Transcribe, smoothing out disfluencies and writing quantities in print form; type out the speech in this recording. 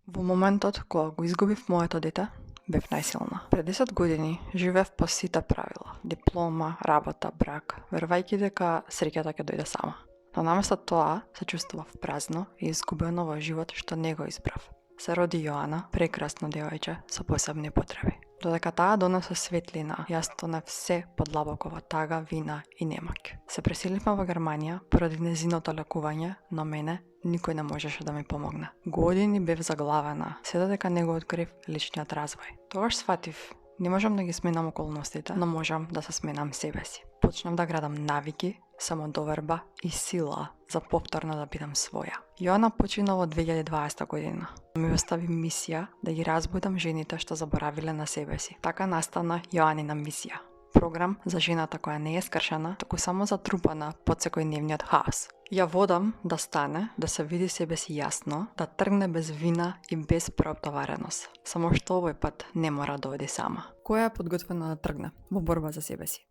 Во моментот кога го изгубив моето дете, бев најсилна. Пред 10 години живеев по сите правила. Диплома, работа, брак, верувајќи дека среќата ќе дојде сама. Но наместо тоа се чувствував празно и изгубено во живот што не го избрав. Се роди Јоана, прекрасно девојче со посебни потреби. Додека таа донесе светлина, јас тонев се подлабоко во тага, вина и немоќ. Се преселивме во Германија поради нејзиното лекување, но мене никој не можеше да ми помогне. Години бев заглавена, се додека не го открив личниот развој. Тогаш сфатив, не можам да ги сменам околностите, но можам да се сменам себе си. Почнав да градам навики, самодоверба и сила за повторно да бидам своја. Јоана почина во 2020 година. Ми остави мисија да ги разбудам жените што заборавиле на себе си. Така настана Јоанина мисија. Програм за жената која не е скршена, туку само затрупана под секојдневниот хаос. Ја водам да стане, да се види себе си јасно, да тргне без вина и без преоптовареност. Само што овој пат не мора да оди сама. Која е подготвена да тргне во борба за себе си?